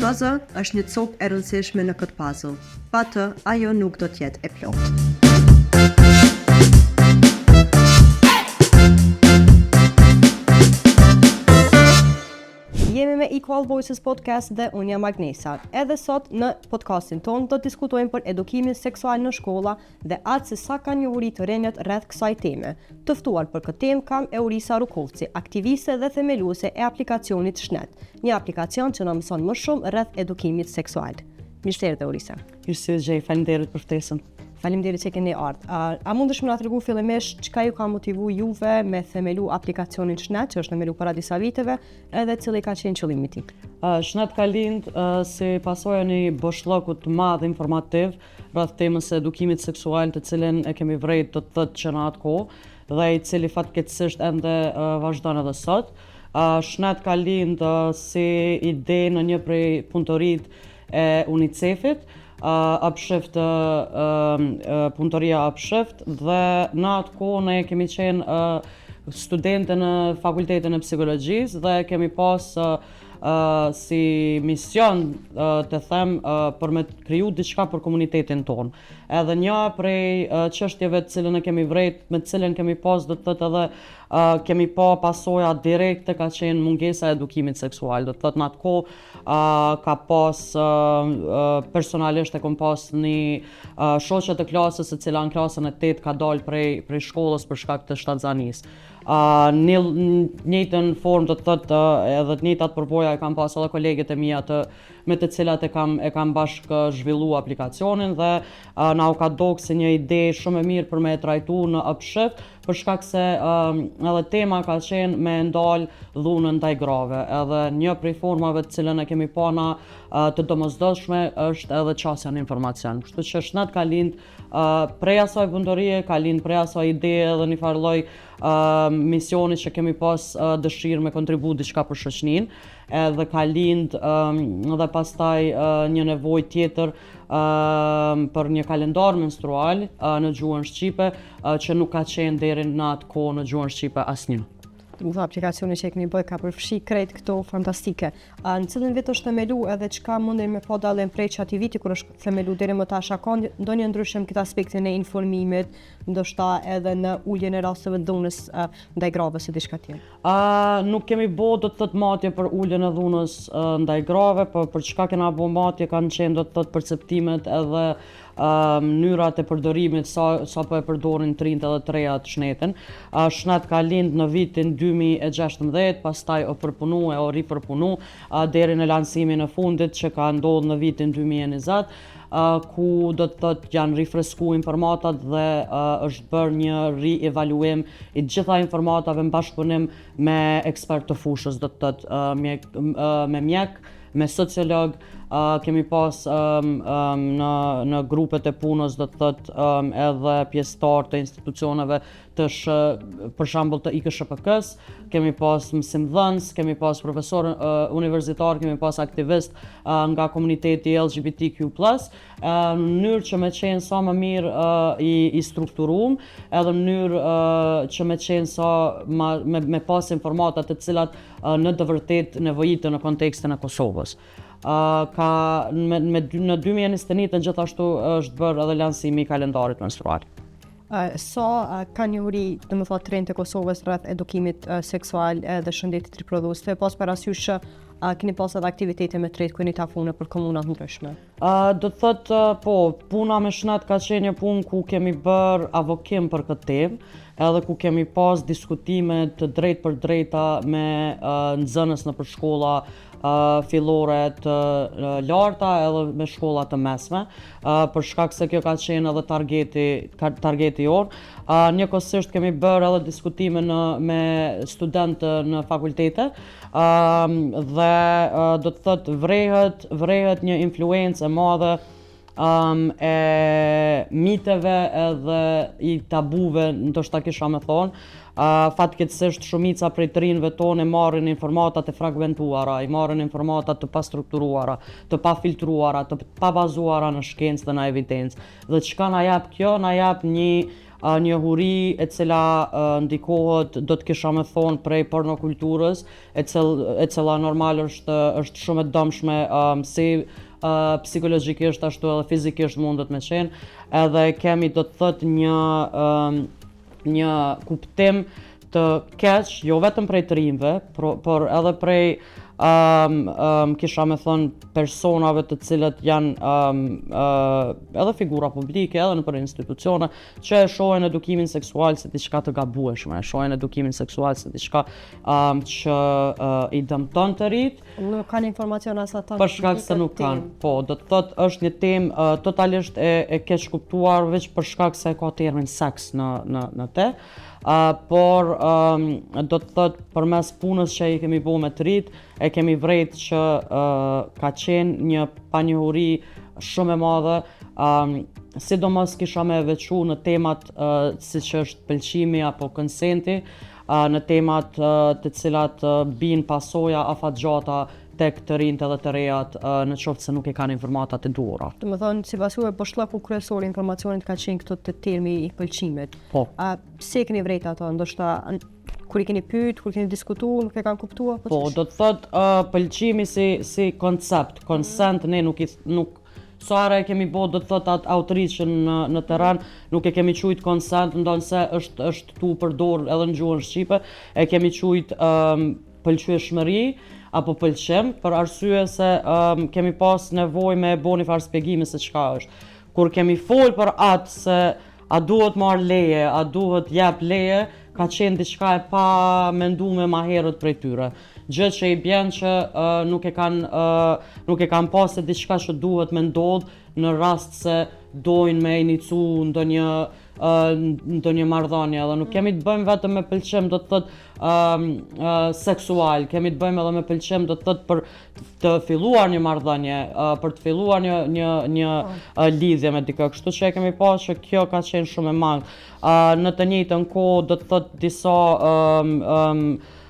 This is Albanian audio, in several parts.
SOZ është një copë e rëndësishme në këtë puzzle. Pa të, ajo nuk do t'jetë e plotë. Jemi me Equal Voices Podcast dhe unë jam Agnesa. Edhe sot në podcastin tonë do të diskutojmë për edukimin seksual në shkolla dhe atë se sa kanë njohuri të rinjët rreth kësaj teme. Të ftuar për këtë temë kam Eurisa Rukovci, aktiviste dhe themeluese e aplikacionit Shnet, një aplikacion që na mëson më shumë rreth edukimit seksual. Mirëserdhje Eurisa. Mirëserdhje, faleminderit për ftesën. Faleminderit që keni ardhur. A mundesh më na tregu fillimisht çka ju ka motivu juve me themelu aplikacionin Shnet, që është themelu para disa viteve, edhe cili ka qenë qëllimi i tij? Shnet ka lind si pasojë e një boshllëku të madh informativ rreth temës së edukimit seksual, të cilën e kemi vrejt të thotë që në atë kohë dhe i cili fatkeqësisht ende vazhdon edhe sot. Shnet ka lind si ide në një prej punëtoritë e UNICEF-it, Upshift, punëtoria Upshift, dhe në atë kohë ne kemi qenë studente në fakultetin e psikologjisë dhe kemi pas si mision të them për me kriju diçka për komunitetin tonë. Edhe një prej çështjeve të cilën e kemi vrejt, me të cilën kemi pas do të thotë edhe kemi pa pasoja direkte ka qenë mungesa e edukimit seksual. Do të thotë në atë kohë ka pas personalisht e kom pas një shoqe të klasës e cila në klasën e 8 ka dalë prej shkollës për shkak të shtatzanisë. Në njëjtën formë do të thotë edhe të njëjtat përvoja e kam pas edhe kolegët e mia me të cilat e kam bashkë zhvillu aplikacionin dhe na u ka dokë si një ide shumë e mirë për me e trajtu në Upshift, për shkak se edhe tema ka qenë me ndalë dhunën ndaj grave, edhe një prej formave të cilën e kemi pa na të domosdoshme është edhe qasja në informacion. Kështu që Shnet ka lind prej asaj punëtorie, ka lind prej asaj ide edhe një farë lloj misioni që kemi pas dëshirë me kontribu diçka për shoqërinë, edhe ka lind dhe pastaj një nevojë tjetër për një kalendar menstrual në gjuhën shqipe që nuk ka qenë deri në atë kohë në gjuhën shqipe asnjë. Aplikacioni që e kemi bëj ka përfshi krejt këto fantastike. Në cilën vit është themelu edhe çka mundi me pa dallim prej çati viti kur është themelu deri më tash, ka ndonjë ndryshim këtë aspektin e informimit, ndoshta edhe në uljen e rasteve dhunës ndaj grave së diçka tjetër? Nuk kemi bë do të thotë matje për uljen e dhunës ndaj grave, por për çka kena bë matje kanë qenë do të thotë perceptimet edhe mënyrat e përdorimit sa po e përdorin trinjt edhe të reja të Shnetin. Shnet ka lind në vitin 2016, pastaj o përpunu e o ripërpunu deri në lansimin e fundit që ka ndodhur në vitin 2020, ku do të thotë janë rifresku informatat dhe është bërë një rievaluim i gjitha informatave në bashkëpunim me ekspert të fushës, do të thotë me mjek, me sociolog, kemi pas në grupet e punës do të thotë edhe pjesëtar të institucioneve për shembull të IKSHPK-s, kemi pas mësimdhënës, kemi pas profesor universitar, kemi pas aktivist nga komuniteti LGBTQ+, në mënyrë që me qenë sa më mirë i strukturum, edhe në mënyrë që me qenë sa me pas informatat të cilat në të vërtet nevojitën në kontekstin e Kosovës. Në 2021 gjithashtu është bërë edhe lansimi i kalendarit menstrual. Ka njohuri, do të thotë, trend të Kosovës rreth edukimit seksual dhe shëndetit riprodhuese, pas parasysh që keni pas edhe aktivitete me tret ku jeni tafuar për komuna të ndryshme? Do të thotë po, puna me Shnet ka qenë një punë ku kemi bërë avokim për këtë temë, edhe ku kemi pas diskutime të drejt për drejta me nxënës nëpër shkolla fillore të larta edhe me shkolla të mesme, për shkak se kjo ka qenë edhe targeti jonë. Njëkohësisht kemi bërë edhe diskutime me studentë në fakultete dhe do të thotë vrehet një influencë e madhe e miteve edhe i tabuve, ndoshta kisha me thonë. Fatkeqësisht shumica prej të rinjve tonë marrin informata të fragmentuara, i marrin informata të pastrukturuara, të pafiltruara, të pabazuara në shkencë dhe në evidencë. Dhe çka na jap kjo, na jap një njohuri e cila ndikohet, do të kisha me thonë, prej pornokulturës, e cila normal është shumë e dëmshme si psikologjikisht ashtu edhe fizikisht mundet me qenë, edhe kemi do të thot një kuptim të keq, jo vetëm prej të rinjve, por edhe prej kisha me thonë personave të cilët janë edhe figura publike, edhe nëpër institucione, që e shohin edukimin seksual si diçka të gabueshme, e shohin edukimin seksual si diçka që i dëmton të rit. Nuk kanë informacion as ata. Për shkak se nuk kanë. Po, do të thotë është një temë totalisht e keq kuptuar veç për shkak se ka termin seks në te. Por do të thotë përmes punës që i kemi bërë me të rit, e kemi vrejt që ka qenë një panjohuri shumë e madhe, sidomos kisha me veçu në temat si që është pëlqimi apo konsenti, në temat të cilat bin pasoja afatgjata tek të rinjt edhe të rejat në qoftë se nuk e kanë informatat e duhura. Do të thonë, sipas juaj, po shllaku kryesor i informacionit ka qenë këto të termi i pëlqimit. Po. Pse keni vrejt ato? Ndoshta kur i keni pyet, kur keni diskutuar, nuk e kanë kuptuar? Po, do të thotë pëlqimi si koncept, consent ne nuk sa e kemi bërë, do të thotë atë outreach në terren, nuk e kemi quajt consent, ndonse është tu përdor edhe në gjuhën shqipe, e kemi quajt pëlqyeshmëri apo pëlqim, për arsye se kemi pas nevojë me bo një farë shpjegimi se çka është. Kur kemi folë për atë se a duhet marrë leje, a duhet jep leje, ka qenë diçka e pa menduar ma herët prej tyre. Gjë që i bjen që nuk e kanë pas se diçka që duhet me ndodh në rast se dojnë me inicu ndonjë marrëdhënie, edhe nuk kemi të bëjmë vetëm me pëlqim, do të thotë seksual, kemi të bëjmë edhe me pëlqim, do të thotë për të filluar një marrëdhënie, për të filluar një lidhje me dikë, kështu që e kemi pasur që kjo ka qenë shumë e madhe. Në të njëjtën kohë, do të thotë disa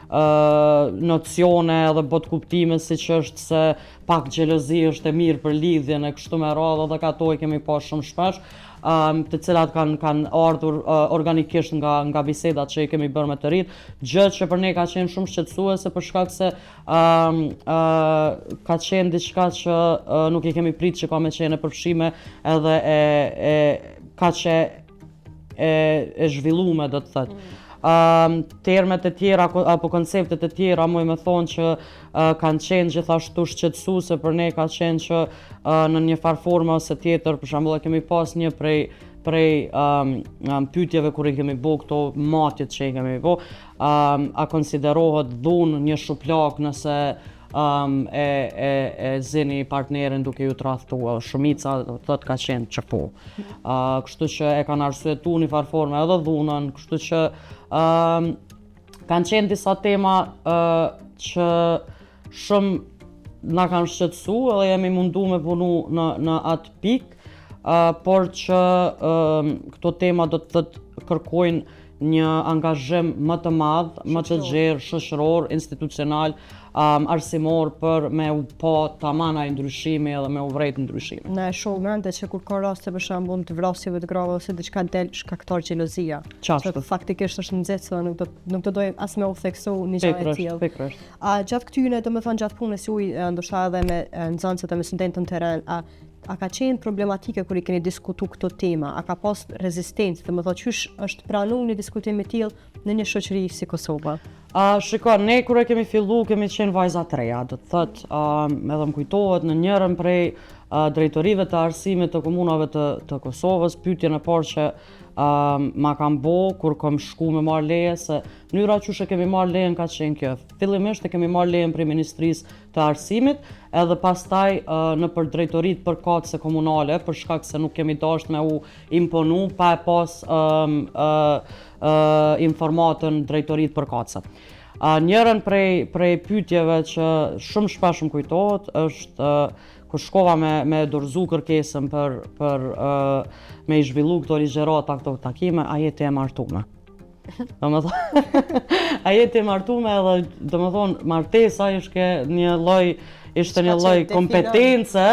nocione edhe bot kuptime si që është se pak xhelozi është e mirë për lidhjen e kështu me radhë, edhe ato e kemi pasur shumë shpesh, të cilat kanë ardhur organikisht nga bisedat që i kemi bërë me të rinjt, gjë që për ne ka qenë shumë shqetësuese për shkak se ka qenë diçka që nuk i kemi prit që ka me qenë e përfshime edhe kaq e zhvillume, do të thotë. Termet e tjera apo konceptet e tjera muj me thonë që kanë qenë gjithashtu shqetësuese për ne, ka qenë që në një farë forme ose tjetër, për shembull, kemi pas një prej pyetjeve kur i kemi bërë këto matjet që i kemi bërë, a konsiderohet dhunë një shuplak nëse e zini partnerin duke ju tradhtuar. Shumica thotë ka qenë që po. Kështu që e kanë arsyetuar në farë forme edhe dhunën, kështu që kanë qenë disa tema që shumë na kanë shqetësuar edhe jemi mundu me punu në atë pikë, por që këto tema do të thotë kërkojnë një angazhim më të madh, më të gjerë, shoqëror, institucional, arsimor për me u pa tamam ai ndryshimi edhe me u vrejt ndryshimi. Ne shoh mendje që kur ka raste për shembull të vrasjeve të grave ose diçka del shkaktar xhelozia. Që faktikisht është nxehtëse nuk do doj as me u theksu një gjë e tillë. Pikërisht. Gjatë këtyre, domethënë gjatë punës juaj, ndoshta edhe me nxënësit e me studentët në terren, a ka qenë problematike kur i keni diskutu këto tema? A ka pas rezistencë, domethënë qysh është pranuar një diskutim i tillë në një shoqëri si Kosova? Shiko, ne kur e kemi fillu, kemi qenë vajza të reja, do të thotë, edhe më kujtohet në njërën prej drejtorive të arsimit të komunave të Kosovës, pyetjen e parë që ma kam bo kur kam shku me marrë leje, se mënyra qysh e kemi marrë lejen ka qenë kjo. Fillimisht e kemi marrë lejen prej Ministrisë të Arsimit, edhe pastaj në për drejtoritë përkatëse komunale, për shkak se nuk kemi dashur me u imponu pa e pas informatën drejtoritë përkatëse. Njërën prej pyetjeve që shumë shpesh më kujtohet është kur shkova me dorëzu kërkesën për me i zhvillu këto ligjerata, këto takime, a jeti e martume. A jeti e martume edhe, domethënë, martesa ishte një lloj ishte një lloj kompetence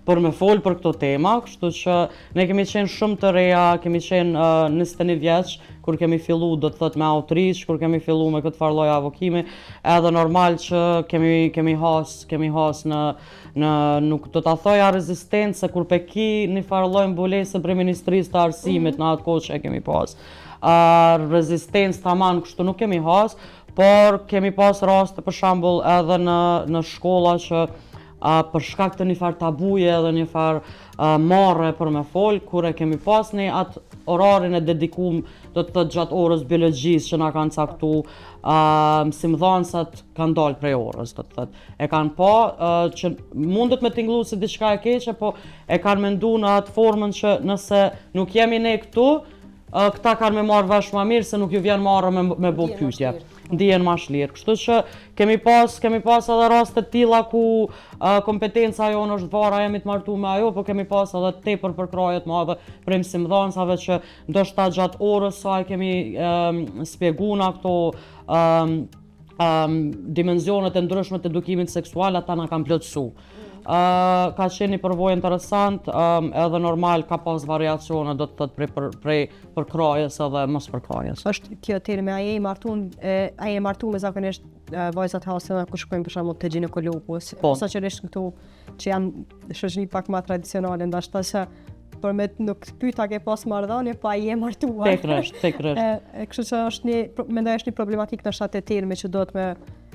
për me fol për këto tema, kështu që ne kemi qenë shumë të reja, kemi qenë 21 vjeç kur kemi fillu, do të thot me autrish, kur kemi fillu me këtë farë lloj avokimi, edhe normal që kemi has në nuk do ta thoja rezistencë, kur pe ki një farë lloj mbulesë për Ministrisë të Arsimit në atë kohë që e kemi pas. Rezistencë tamam kështu nuk kemi has, por kemi pas raste për shembull edhe në shkolla që për shkak të një farë tabuje edhe një farë marrë për me fol, kur e kemi pas ne atë orarin e dedikum, do të thotë gjatë orës biologjisë që na kanë caktu, mësimdhënësat kanë dalë prej orës, do të thotë. E kanë pa që mundet me tingëllu si diçka e keqe, po e kanë mendu në atë formën që nëse nuk jemi ne këtu, këta kanë me marrë vesh ma mirë se nuk ju vjen marrë me bo pyetje. Ndihen ma shlirë. Kështu që kemi pas edhe raste të tilla ku kompetenca jonë është vara, jemi të martu me ajo, po kemi pas edhe tepër përkraje të madhe prej mësimdhënësave që ndoshta gjatë orës saj kemi spjeguna këto dimenzionet e ndryshme të edukimit seksual, ata na kanë plotësu. Ka qenë një përvojë interesant, edhe normal ka pas variacione, do të thotë prej përkrajes edhe mos përkrajes. Është kjo termi, a je martu me zakonisht vajzat hasin ku shkojnë për shembull te ginekologu, saqërisht këtu që janë shoqëri pak më tradicionale, ndoshta se për me nuk pyeta ke pas marrëdhënie, po ai je martuar. Tekresht. Kështu që është mendoj është një problematik në shatë termi që do të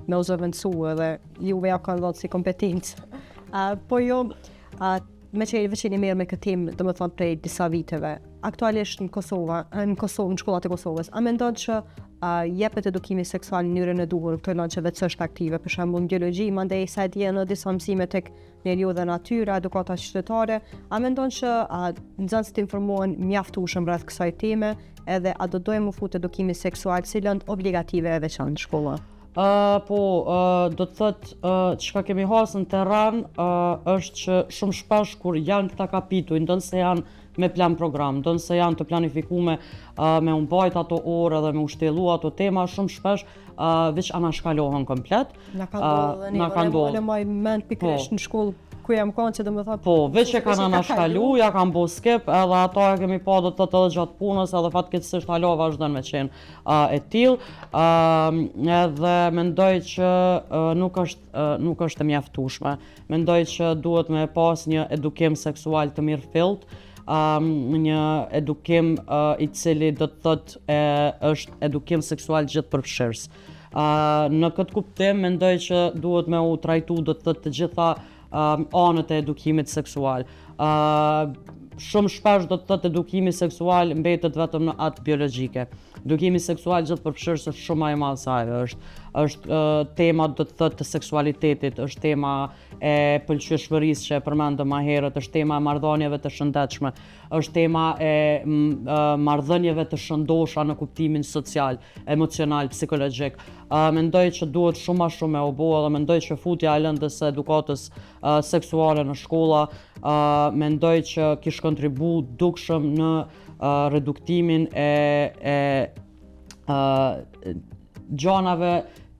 me u zëvendësu edhe juve ja kanë dhënë si kompetencë. Po jo, me që veçini mirë me këtë temë, do më thonë prej disa viteve, aktualisht në Kosovë, në shkollat e Kosovës, a mendon që jepet edukimi seksual në mënyrën e duhur këto lançeve të është aktive, për shembull në biologji, mandej sa e dje në disa mësime tek njeriu dhe natyra, edukata qytetare, a mendon që nxënësit informohen mjaftueshëm rreth kësaj teme, edhe a do dojmë u fut edukimi seksual si lëndë obligative e veçantë në shkolla? Do të thotë çka kemi hasë në terren është që shumë shpesh kur janë këta kapituj, ndonë se janë me plan program, ndonë se janë të planifikume me umbajt ato orë dhe me ushtelu ato tema, shumë shpesh veç anashkalohen komplet. Na ka ndodhur më mend pikërisht në shkollë ku jam kanë që do më thotë. Po, veç e kanë anashkalu, ja kanë bo skip, edhe ato e kemi pa do të thotë edhe gjatë punës, edhe fatkeqësisht hala vazhdon me qenë e tillë. Edhe mendoj që nuk është e mjaftueshme. Mendoj që duhet me pas një edukim seksual të mirëfillt, një edukim i cili do të thotë është edukim seksual gjithëpërfshirës. Në këtë kuptim mendoj që duhet me u trajtu do të thotë të gjitha anët e edukimit seksual. Shumë shpesh do të thotë edukimi seksual mbetet vetëm në atë biologjike. Edukimi seksual gjithëpërfshirës është shumë më i madh se ajo. Është tema do të thotë të seksualitetit, është tema e pëlqyeshmërisë që e përmendëm më herët, është tema e marrëdhënieve të shëndetshme, është tema e marrëdhënieve të shëndosha në kuptimin social, emocional, psikologjik. Mendoj që duhet shumë më shumë me u bë, dhe mendoj që futja e lëndës së edukatës seksuale në shkolla, mendoj që kish kontribu dukshëm në reduktimin e gjanave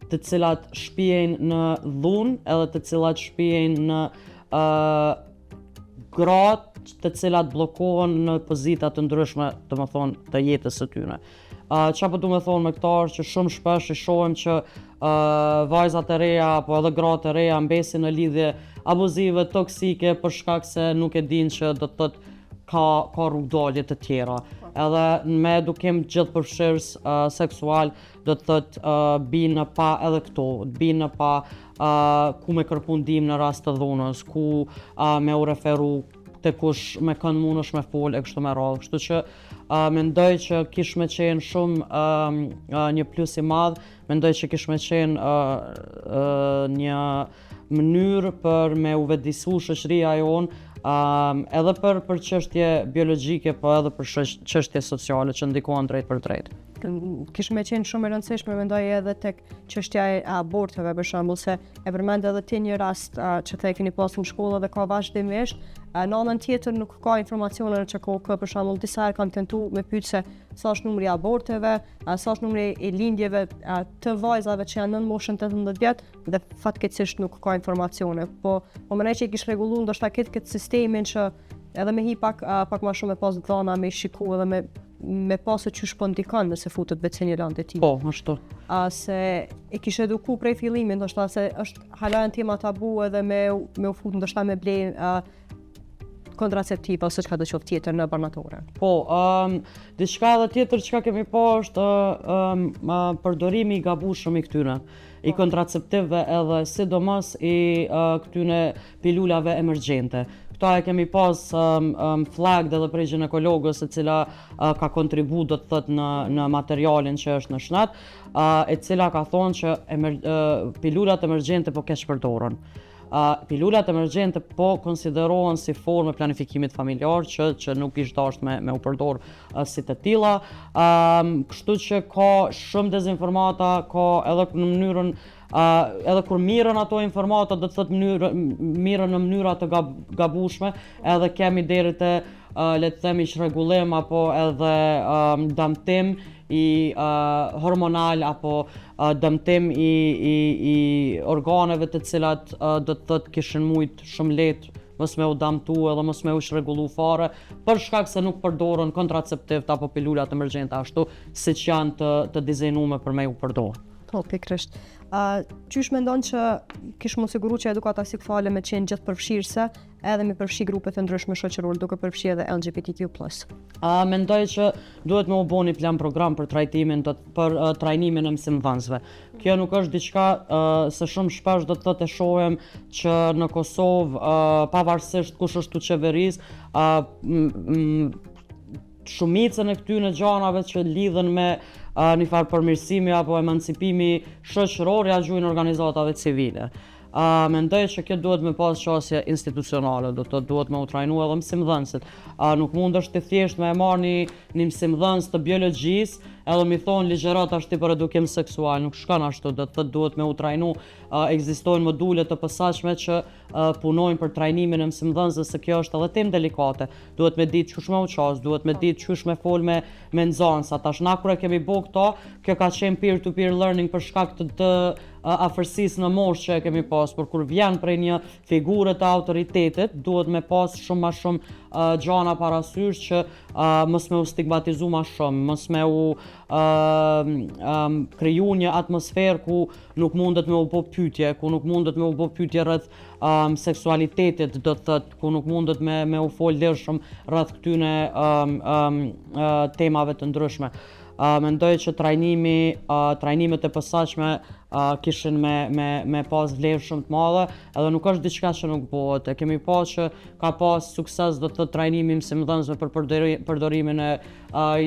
të cilat shpihen në dhunë edhe të cilat shpihen në gratë të cilat bllokohen në pozita të ndryshme, domethënë të jetës së tyre. Çfarë po du me thonë me këta është që shumë shpesh i shohim që vajzat e reja apo edhe gratë e reja mbesin në lidhje abuzive, toksike për shkak se nuk e dinë që do të thotë ka rrugdalje të tjera. Edhe me edukim gjithëpërfshirës seksual do të thotë binë pa edhe këto, binë pa ku me kërku ndihmë në rast të dhunës, ku me u referu te kush me kënd munësh me fol e kështu me radhë. Kështu që mendoj që kish me qenë shumë një plus i madh, mendoj që kish me qenë një mënyrë për me u vetëdijsu shoqëria jonë, edhe për çështje biologjike, po edhe për çështje sociale që ndikojnë drejt për drejt. kishte me qenë shumë e rëndësishme mendoj edhe tek çështja e aborteve për shembull se e përmend edhe ti një rast që the keni pasur në shkollë dhe ka vazhdimisht në anën tjetër nuk ka informacione që ka për shembull disa herë kanë tentuar me pyet se sa është numri i aborteve, sa është numri i lindjeve të vajzave që janë nën moshën 18 vjet dhe fatkeqësisht nuk ka informacione. Po mendoj që i kish rregulluar ndoshta këtë sistemin që edhe me hi pak më shumë me pas dhana, me shiku edhe me pas se qysh po ndikon nëse futet vetë një lëndë e tij. Po, ashtu. Se e kish eduku prej fillimit, ndoshta se është hala një tema tabu edhe me u fut ndoshta me ble kontraceptiv ose çka do të qoftë tjetër në barnatore. Po, diçka edhe tjetër çka kemi pa është përdorimi i gabueshëm i këtyre, i kontraceptivëve edhe sidomos i këtyre pilulave emergjente. Këta e kemi pas flagged edhe prej ginekologës e cila ka kontribu do të thot në materialin që është në shnet, e cila ka thonë që pilulat emergjente po keq përdoren. Pilulat emergjente po konsiderohen si formë e planifikimit familjar që nuk ishte dashur me u përdor si të tilla. Kështu që ka shumë dezinformata, ka edhe në mënyrën edhe kur mirën ato informata do të thotë mirën në mënyra të gabueshme, edhe kemi deri te le të themi çrregullim apo edhe dëmtim i hormonal apo dëmtim i organeve të cilat do të thotë kishin mujt shumë lehtë mos me u dëmtu edhe mos me u shregullu fare për shkak se nuk përdoren kontraceptivt apo pilulat emergjente ashtu siç janë të dizajnuar për me u përdorur. Po, pikërisht. Qysh mendon që kish mund siguru që edukata seksuale me qenë gjithë përfshirëse edhe me përfshi grupe të ndryshme shoqërore duke përfshi edhe LGBTQ+. Mendoj që duhet me u bo një plan program për trajnimin e mësimdhënësve. Kjo nuk është diçka se shumë shpesh do të thotë shohim që në Kosovë pavarësisht kush është tu qeverisë, shumicën e këtyre gjanave që lidhen me një farë përmirësimi apo emancipimi shoqëror ja gjujnë organizatave civile. Mendoj që kjo duhet me pas qasje institucionale, duhet me u trajnu edhe mësimdhënësit. Nuk mund është të thjesht me e marrë një mësimdhënës të biologjisë edhe mi thonë ligjërat është për edukim seksual, nuk shkan ashtu, duhet me u trajnu, ekzistojnë module të posaçme që punojnë për trajnimin e mësimdhënësve se kjo është edhe temë delikate. Duhet me ditë qysh me u qas, duhet me ditë qysh me fol me nxënësa. Tash na kur e kemi bo këto, kjo ka qenë peer-to-peer learning për shkak të afërsisë në moshë që e kemi pas, por kur vjen prej një figure të autoritetit, duhet me pas shumë ma shumë gjana parasysh që mos me u stigmatizu ma shumë, mos me u kriju një atmosferë ku nuk mundet me u bo pyetje, ku nuk mundet me u bo pyetje rreth seksualitetit, do të thotë, ku nuk mundet me u fol lirshëm rreth këtyne temave të ndryshme. Mendoj që trajnimet e posaçme kishin me pas vlerë shumë të madhe, edhe nuk është diçka që nuk bëhet. Kemi pas që ka pas sukses do të thotë trajnimi i mësimdhënësve për përdorimin e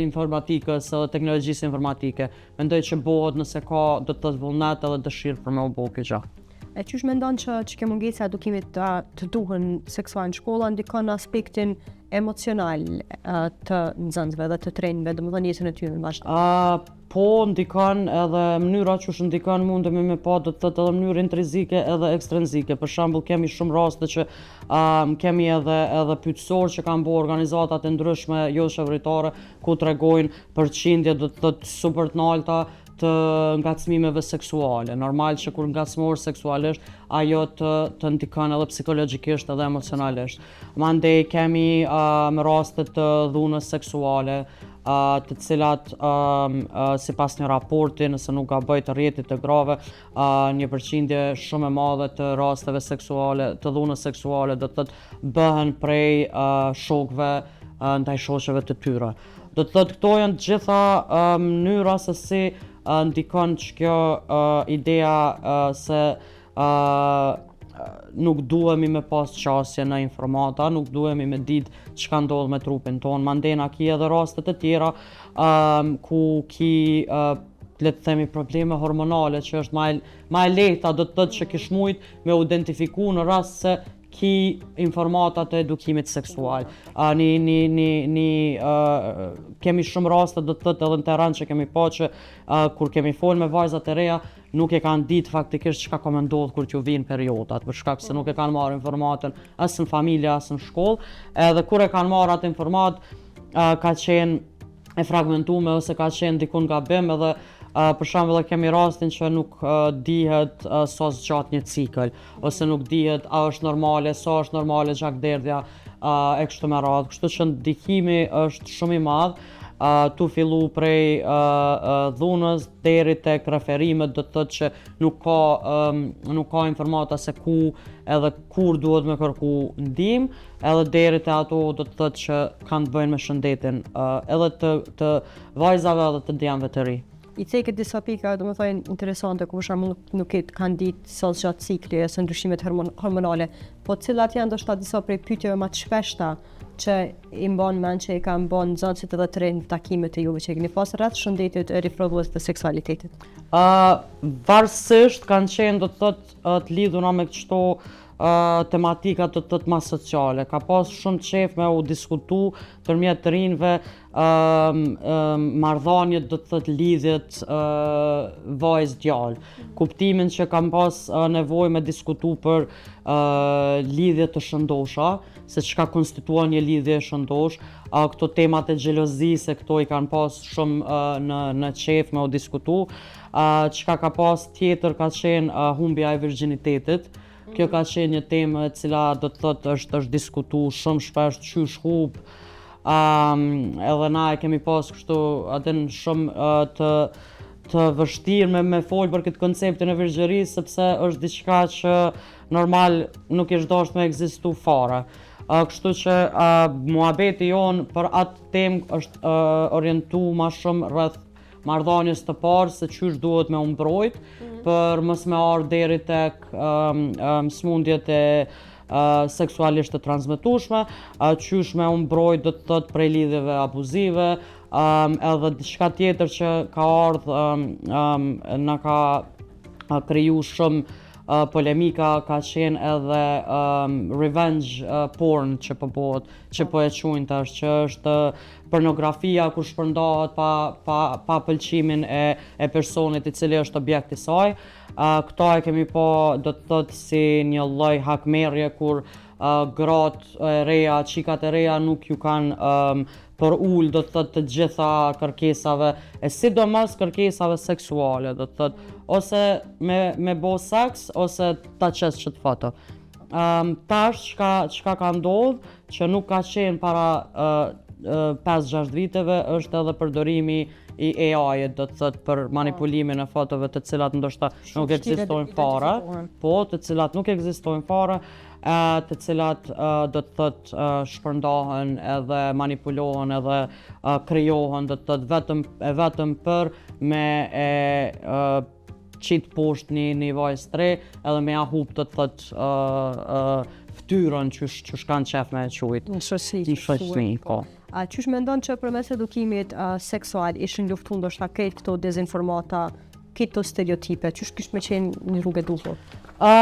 informatikës edhe teknologjisë informatike. Mendoj që bëhet nëse ka do të thotë vullnet edhe dëshirë për me u bë kjo gjë. E qysh mendon që kjo mungesa e edukimit të duhur seksual në shkolla ndikon në aspektin emocional të nxënësve dhe të trajnëve, domethënë jetën e tyre në vazhdim? Po, ndikon edhe mënyra qysh ndikon mundemi me pa do të thotë edhe mënyrë intrinzike edhe ekstrinzike. Për shembull kemi shumë raste që kemi edhe pyetësor që kanë bërë organizatat e ndryshme jo shërbëtare ku tregojnë përqindje do të thotë super të larta të ngacmimeve seksuale. Normal që kur ngacmohesh seksualisht, ajo të ndikon edhe psikologjikisht edhe emocionalisht. Mandej kemi raste të dhunës seksuale, të cilat sipas një raporti, nëse nuk gaboj të rrjetit të grave, një përqindje shumë e madhe të rasteve seksuale, të dhunës seksuale do të thotë bëhen prej shokëve ndaj shoqeve të tyre. Do të thotë këto janë të gjitha mënyra se si ndikon që kjo ideja se nuk duhemi me pas qasje në informata, nuk duhemi me ditë çka ndodh me trupin ton. Mandena ki edhe rastet e tjera ku ki le të themi probleme hormonale që është ma e lehta do të thotë që kish mujt me u identifiku në rast se ki informata të edukimit seksual. Kemi shumë raste do të thotë edhe në Tiranë që kemi pa që kur kemi folë me vajzat e reja, nuk e kanë ditë faktikisht çka ka ndodhur kur t'ju vinë periodat, për shkak se nuk e kanë marrë informatën as në familje as në shkollë, edhe kur e kanë marrë atë informat, ka qenë e fragmentuar ose ka qenë dikun gabim, edhe për shembull kemi rastin që nuk dihet sa zgjat një cikël, ose nuk dihet a është normale, sa është normale gjakderdhja e kështu me radhë. Kështu që ndikimi është shumë i madh, tu fillu prej dhunës deri tek referimet, do të thotë që nuk ka informata se ku edhe kur duhet me kërku ndihmë, edhe deri te ato do të thotë që kanë të bëjnë me shëndetin edhe të vajzave edhe të djemve të ri. I ceket disa pika, do më thojnë, interesante, ku për shembull nuk kanë ditë sa gjatë cikli ose ndryshimet hormonale, po cilat janë ndoshta disa prej pyetjeve më të shpeshta që i mban mend që i kanë bën nxënësit edhe të rinë në takimet e juve që keni pas rreth shëndetit e riprodhues të seksualitetit? Varësisht kanë qenë do të thotë të lidhura me këto tematika të thotë më sociale. Ka pas shumë qef me u diskutu tërmjet të rinjve marrëdhëniet, do të thotë lidhjet vajzë-djalë. Kuptimin që kam pas nevojë me diskutu për lidhje të shëndosha, se çka konstituon një lidhje e shëndosh, këto temat e xhelozisë, këto i kanë pas shumë në qef me u diskutu. Çka ka pas tjetër ka qenë humbja e virgjinitetit. Kjo ka qenë një temë e cila do të thotë është diskutu shumë shpesh qysh hub. Edhe na e kemi pas kështu atë shumë të vështirë me folë për këtë konceptin e virgjërisë, sepse është diçka që normal nuk ish dashur me ekzistu fare. Kështu që muhabeti jon për atë temë është orientuar më shumë rreth marrëdhënies të parë se çysh duhet me u mbrojt për mos me ardhur deri tek smundjet e seksualisht të transmetueshme, çysh me u mbrojt do të thotë prej lidhjeve abuzive, edhe diçka tjetër që ka ardhur na ka kriju shumë polemika, ka qenë edhe revenge porn që po bëhet, që po e quajnë tash, që është pornografia kur shpërndahet pa pëlqimin e personit i cili është objekt i saj. Këto e kemi po do të thotë si një lloj hakmerrje kur gratë e reja, qikat e reja nuk ju kanë për ullë do të thotë të gjitha kërkesave, e sidomos kërkesave seksuale, do të thotë, ose me bo seks, ose ta qes që të foto. Tash, çka ka ndodhur, që nuk ka qenë para 5-6 viteve, është edhe përdorimi i AI-et, do të thotë, për manipulimin e fotove të cilat ndoshta nuk ekzistojnë fare, po, të cilat nuk ekzistojnë fare, të cilat do të thotë shpërndahen edhe manipulohen edhe krijohen do të thotë vetëm për me qitë poshtë një vajzë të re, edhe me ja hub do të thotë ftyrën që kanë qef me e quajt. Në shoqëri, po. Qysh mendon që përmes edukimit seksual ishin luftu ndoshta këtë këto dezinformata, këto stereotipe, qysh kish me qenë një rrugë e duhur?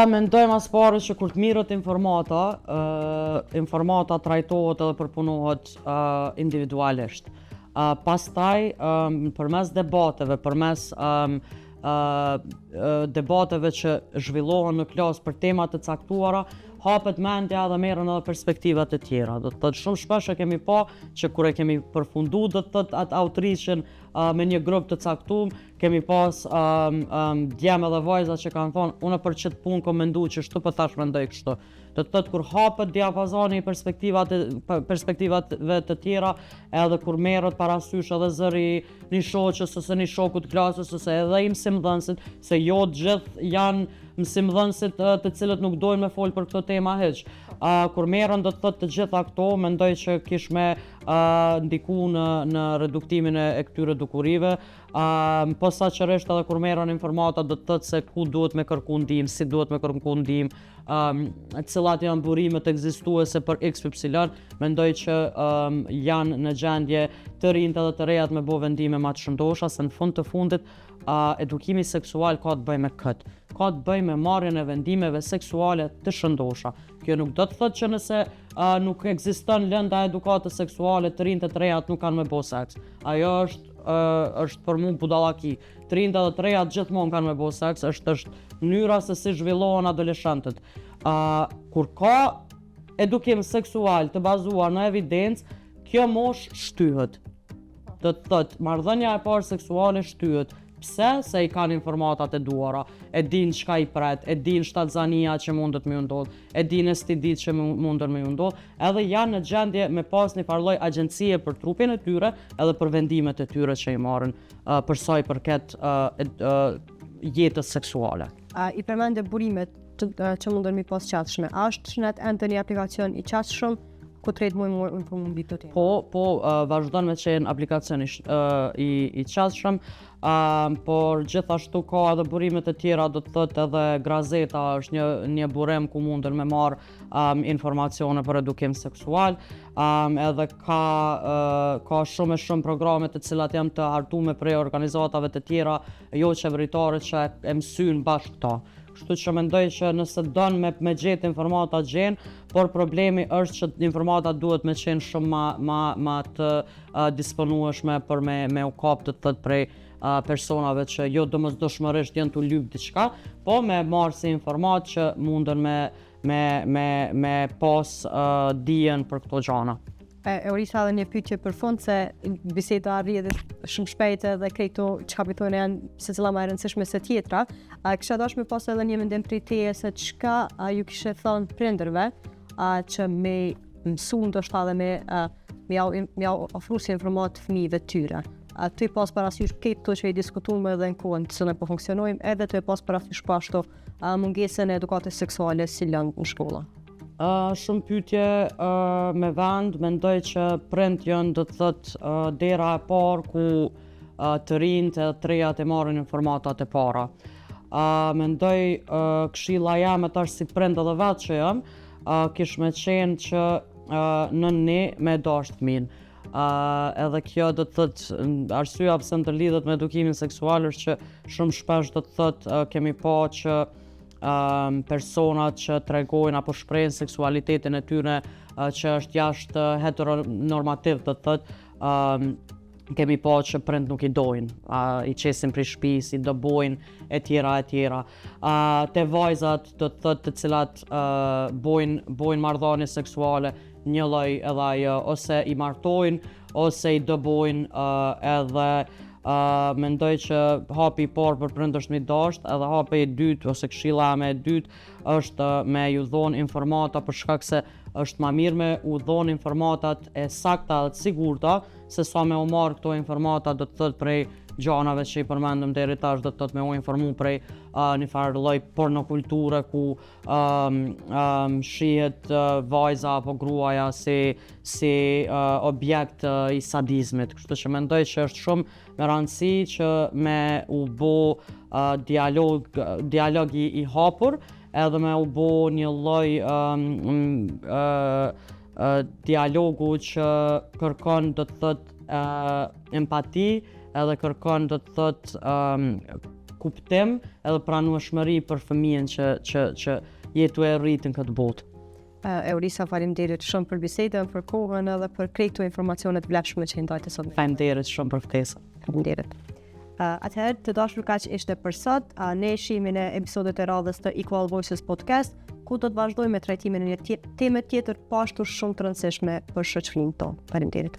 Mendoj mas pare që kur të mirët informata trajtohet edhe përpunohet individualisht. Pastaj, përmes debateve, përmes debateve që zhvillohen në klasë për temat të caktuara, hapet mendja dhe merren edhe perspektivat e tjera. Do të thotë shumë shpesh e kemi pa që kur e kemi përfundu do të thotë atë outreach-in me një grup të caktuar, kemi pas djemë dhe vajza që kanë thonë unë për çet punë kam menduar që shtu po thash mendoj kështu. Do të thotë kur hapet diapazoni i perspektivave të tjera, edhe kur merret parasysh edhe zëri një shoqës ose një shoku të klasës ose edhe i mësimdhënësit, se jo të gjithë janë mësimdhënësit të cilët nuk dojnë me folë për këto tema hiç. Kur merren do të thotë të gjitha këto, mendoj që kish me ndiku në reduktimin e këtyre dukurive. Posaçërisht edhe kur merren informata do të thotë se ku duhet me kërku ndihmë, si duhet me kërku ndihmë, cilat janë burimet ekzistuese për XY, mendoj që janë në gjendje të rinjt edhe të rejat me bo vendime ma të shëndosha, se në fund të fundit edukimi seksual ka të bëj me këtë. Ka të bëj me marrjen e vendimeve seksuale të shëndosha. Kjo nuk do të thotë që nëse nuk ekziston lënda edukatës seksuale, të rinjt e të rejat nuk kanë me bo seks. Ajo është për mua budallaki. Të rinjt edhe të rejat gjithmonë kanë me bo seks, është mënyra se si zhvillohen adoleshentët. Kur ka edukim seksual të bazuar në evidencë, kjo mosh shtyhet. Do të thotë, marrëdhënia e parë seksuale shtyhet. Pse? Se i kanë informatat e duara, e din çka i pret, e din shtatzania që mundet me ju ndodh, e din STD që mundet me ju ndodh, edhe janë në gjendje me pas një farloj agjencie për trupin e tyre edhe për vendimet e tyre që i marrin për sa i përket jetës seksuale. I përmendë burimet që mundën mi pas qatshme. Është shnet ende një aplikacion i qatshëm ku të rejtë më informu mbi këtë temë? Po, vazhdon me qenë aplikacion i qatshëm, por gjithashtu ka edhe burimet e tjera, do të thotë edhe Grazeta është një burim ku mundën me marrë informacione për edukim seksual, edhe ka shumë programe të cilat janë të hartume prej organizatave të tjera jo qeveritare që e mësyn bashkë këta. Kështu që mendoj që nëse don me gjetë informata gjen, por problemi është që informata duhet me qenë shumë ma të disponueshme për me u kap të thot prej personave që jo domosdoshmërisht janë të lyp diçka, po me marrë si informat që mundën me pas dijen për këto gjana. Eurisa edhe një pyetje për fund, se biseda rrjedhët shumë shpejtë dhe krejto që kapitone janë se cila më e rëndësishme se tjetra. Kisha dashur me pas edhe një mendim prej teje se çka ju kishe thënë prindërve që me mësu ndoshta dhe me ofru si informat fëmijëve tyre. Të i pas parasysh këto që i diskutuam edhe në kohën që ne po funksionojmë, edhe të i pas parasysh pashtu mungesën e edukatës seksuale si lëng në shkolla. Shumë pyetje me vend, mendoj që prind janë do të thotë dera e parë ku të rinjt e të rejat e marrin informatat e para. Mendoj këshilla jame tash si prind edhe vetë që jam, kish me qenë që në ne me dashur fëmin. Edhe kjo do të thotë arsyeja pse ndërlidhet me edukimin seksual është që shumë shpesh do të thotë kemi pa që personat që tregojnë apo shprehin seksualitetin e tyre që është jashtë heteronormativ, do të thotë kemi pa që prind nuk i dojnë, i qesin prej shtëpis, i dobojnë e tjera. Te vajzat do të thotë të cilat bojnë marrëdhënie seksuale, një lloj edhe ajo ose i martojnë ose i dobojnë edhe mendoj që hapi i parë për prind është me dasht, edhe hapi i dytë ose këshilla e dytë është me ju dhon informata për shkak se është ma mirë me u dhon informatat e sakta dhe të sigurta se sa me u marrë këto informata do të thotë prej gjanave që i përmendëm deri tash, do të thotë me u informu prej një farë lloj pornokulture ku shihet vajza apo gruaja si objekt i sadizmit. Kështu që mendoj që është shumë me rëndësi që me u bo dialogi i hapur, edhe me u bo një lloj dialogu që kërkon do të thotë empati, edhe kërkon do të thotë kuptim edhe pranueshmëri për fëmijën që jetu e rritë në këtë botë. Eurisa, faleminderit shumë për bisedën, për kohën edhe për këto informacione të vlefshme që ndajtë sot. Faleminderit shumë për ftesën. Faleminderit. Atëherë të dashur kaq ishte për sot, ne shimin e episodet e radhës të Equal Voices Podcast, ku do të vazhdojmë me trajtimin e një teme tjetër pashtu shumë të rëndësishme për shoqërinë tonë. Faleminderit.